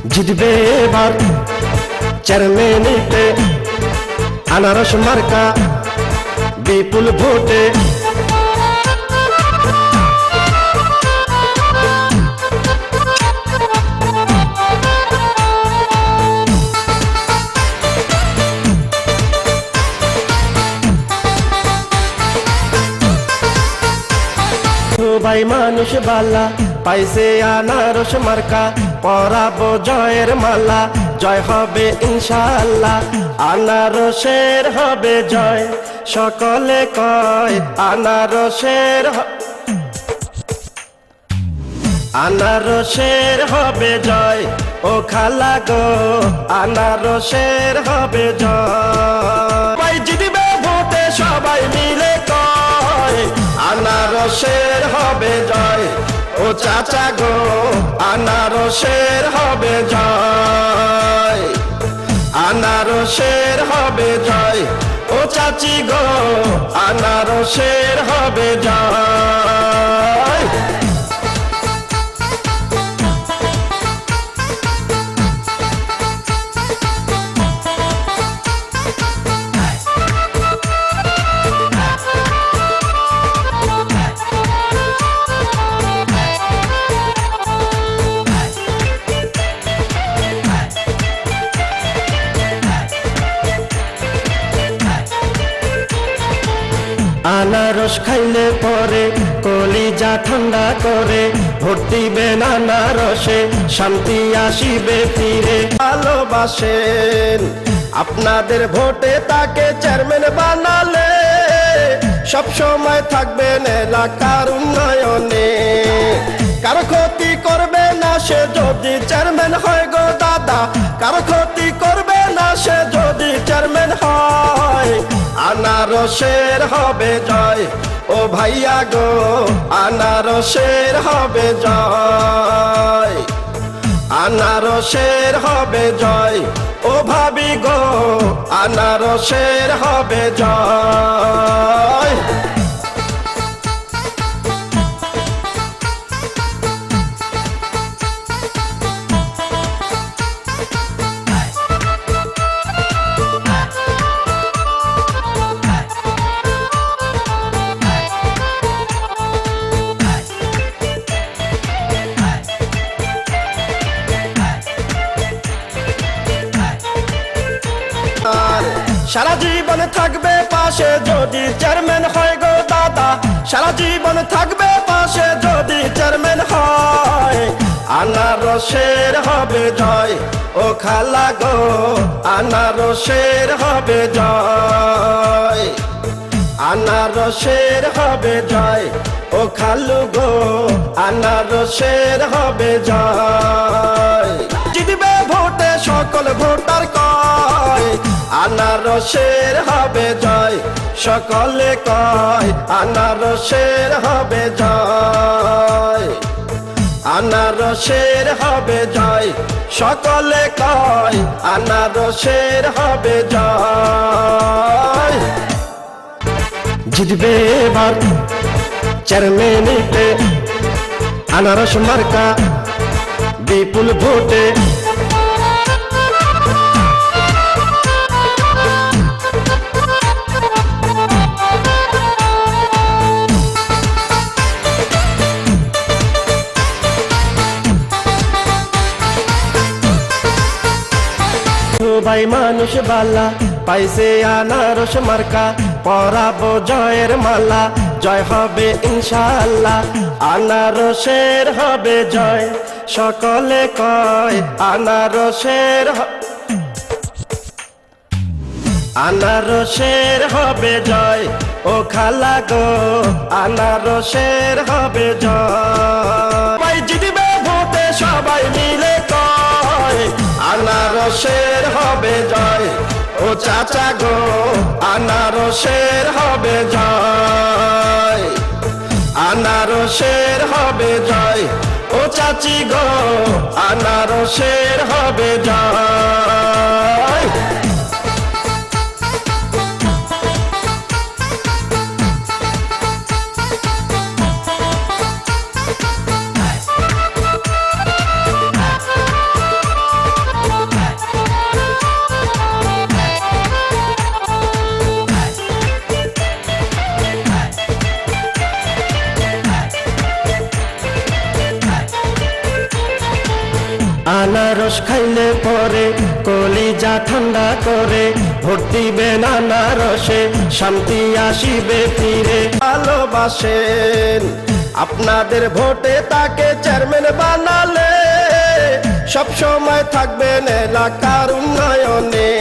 জিতবে এবার চেয়ারম্যানিতে আনারস মার্কা বিপুল ভোটে। সবাই মানুষ বালা পাইছে আনারস মার্কা, পরাবো জয়ের মালা, জয় হবে ইনশাআল্লাহ। আনারসের হবে জয়, সকলে কয় আনারসের আনারসের হবে জয়। ও খালা গো আনারসের হবে জয়। সবাই জিতবে ভোটে সবাই মিলে কয় আনারসের হবে জয়। ও চাচা গো আনারসের হবে জয়, আনারসের হবে জয়। ও চাচি গো আনারসের হবে জয়। আনারস খাইলে পরে কলিজা ঠান্ডা করে, ভোট দিবেন আনারসে শান্তি আসিবে ফিরে। ভালোবাসেন আপনাদের ভোটে তাকে চেয়ারম্যান বানালে, সব সময় থাকবেন এলাকার উন্নয়নে। কারো ক্ষতি করবে না সে যদি চেয়ারম্যান হয় গো দাদা, কারো ক্ষতি করবে না সে যদি চেয়ারম্যান হয়। আনারসের হবে জয়, ও ভাইয়া গো আনারসের হবে জয়, আনারসের হবে জয়। ও ভাবি গো আনারসের হবে জয়। সারা জীবন থাকবে পাশে যদি চেয়ারম্যান হয় গো দাদা, সারা জীবন থাকবে পাশে যদি চেয়ারম্যান হয়। আনারসের হবে জয়, ও খালা গো আনারসের হবে জয়, আনারসের হবে জয়। ও খালু গো আনারসের হবে জয়। জিতবে ভোটে সকল ভোটার কয় আনারসের হবে জয়, সকলে কয় আনারসের হবে জয়, আনারসের হবে জয়। সকলে কয় আনারসের হবে জয়। জিতবে এবার চেয়ারম্যানিতে আনারস মার্কা বিপুল ভোটে। সবাই মানুষ বালা পাইছে আনারস মার্কা, পরাবো জয়ের মালা, জয় হবে ইনশাআল্লাহ। আনারসের হবে জয়, সকলে কয় আনারসের আনারসের হবে জয়। ও খালা গো আনারসের হবে জয়। সবাই জিতবে ভোটে সবাই মিলে কয় আনারসের হবে জয়। ও চাচা গো আনারসের হবে জয়, আনারসের হবে জয়। ও চাচি গো আনারসের হবে জয়। আনারস খাইলে পরে কলিজা ঠান্ডা করে, ভোট দিবেন আনারসে শান্তি আসিবে ফিরে। ভালোবাসেন আপনাদের ভোটে তাকে চেয়ারম্যান বানালে, সব সময় থাকবেন এলাকার উন্নয়নে।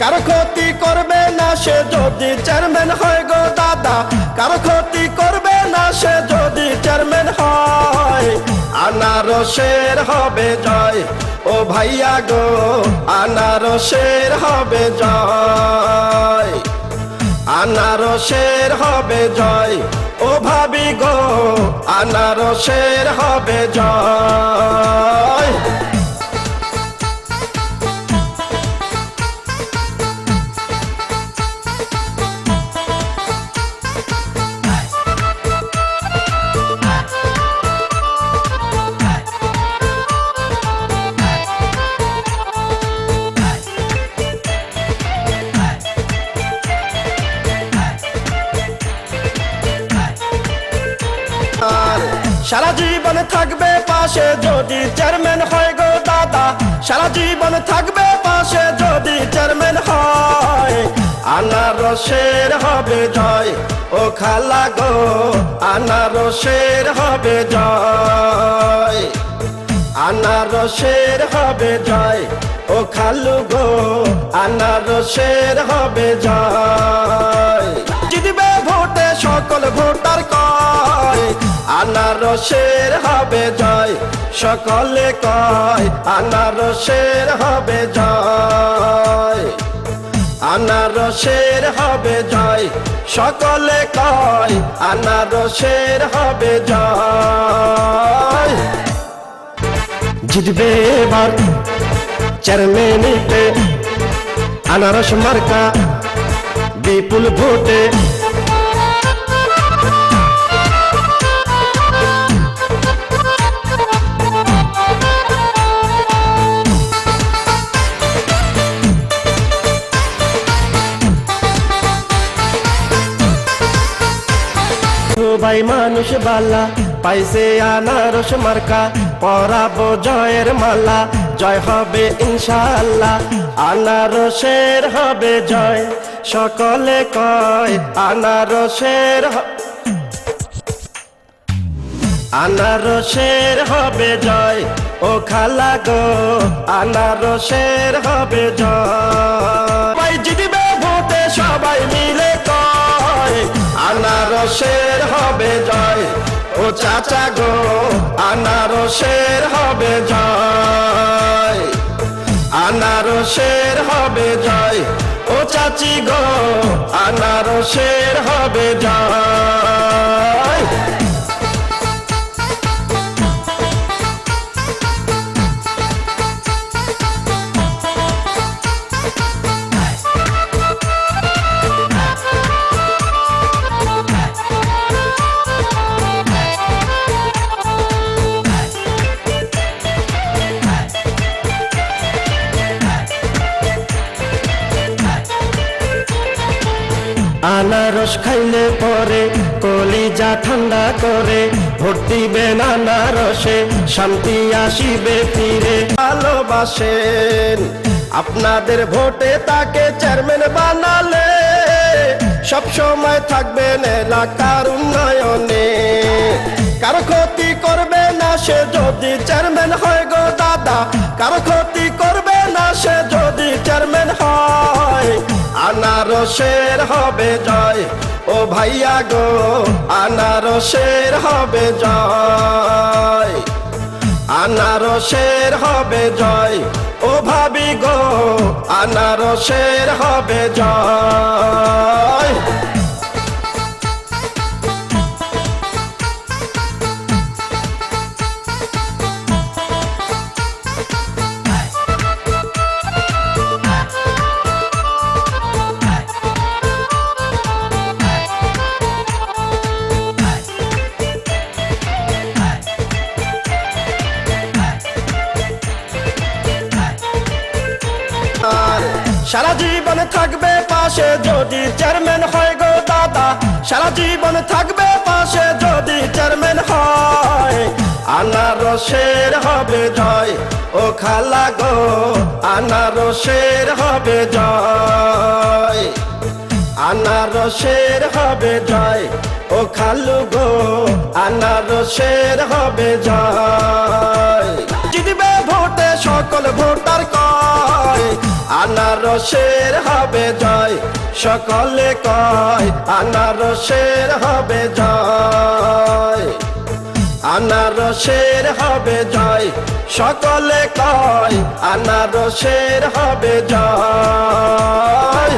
কারো ক্ষতি করবে না সে যদি চেয়ারম্যান হয় গো দাদা, কারো ক্ষতি করবে না সে যদি চেয়ারম্যান হয়। আনারসের হবে জয় ও ভাইয়া গো, আনারসের হবে জয়, আনারসের হবে জয় ও ভাবি গো, আনারসের হবে জয়। সারা জীবন থাকবে পাশে যদি চেয়ারম্যান হয় গো দাদা, সারা জীবন থাকবে পাশে যদি চেয়ারম্যান হয়। আনারসের হবে জয় ও খালা গো, আনারসের হবে জয়, আনারসের হবে জয় ও খালু গো, আনারসের হবে জয়। জিতবে ভোটে সকল ভোটার কয়, আনারসের হবে জয়, সকলে কয় আনারসের হবে জয়, আনারসের হবে জয়, সকলে কয় আনারসের হবে জয়। জিতবে এবার চেয়ারম্যানিতে আনারস মার্কা বিপুল ভোটে। ভাই মানুষ বালা পাইছে আনারস মার্কা, পরাবো জয়ের মালা, জয় হবে ইনশাআল্লাহ, আনারসের হবে জয়, সকলে কয় আনারসের আনারসের হবে জয় ও খালা গো, আনারসের হবে জয়। ভাই জিতবে ভোটে সবাই মিলে কয় আনারসের হবে জয় ও চাচা গো, আনারসের হবে জয়, আনারসের হবে জয় ও চাচি গো, আনারসের হবে জয়। আনারস খাইলে পরে কলিজা ঠান্ডা করে, ভোট দিবেন আনারসে শান্তি আসিবে ফিরে। ভালোবাসেন আপনাদের ভোটে তাকে চেয়ারম্যান বানালে, সব সময় থাকবেন এলাকার উন্নয়নে। কারো ক্ষতি করবে না সে যদি চেয়ারম্যান হয় গো দাদা, কারো ক্ষতি করবে না সে যদি চেয়ারম্যান হয়। আনারসের হবে জয় ও ভাইয়া গো, আনারসের হবে জয়, আনারসের হবে জয় ও ভাবি গো, আনারসের হবে জয়। সারা জীবন থাকবে পাশে যদি চেয়ারম্যান হয় গো দাদা, সারা জীবন থাকবে পাশে যদি চেয়ারম্যান হয়। আনারসের হবে জয় ও খালা গো আনারসের হবে জয় আনারসের হবে জয় ও খালু গো আনারসের হবে জয় জিতবে ভোটে সকল ভোটার কয় আনারসের হবে জয় সকলে কয় আনারসের হবে জয় আনারসের হবে জয় সকলে কয় আনারসের হবে জয়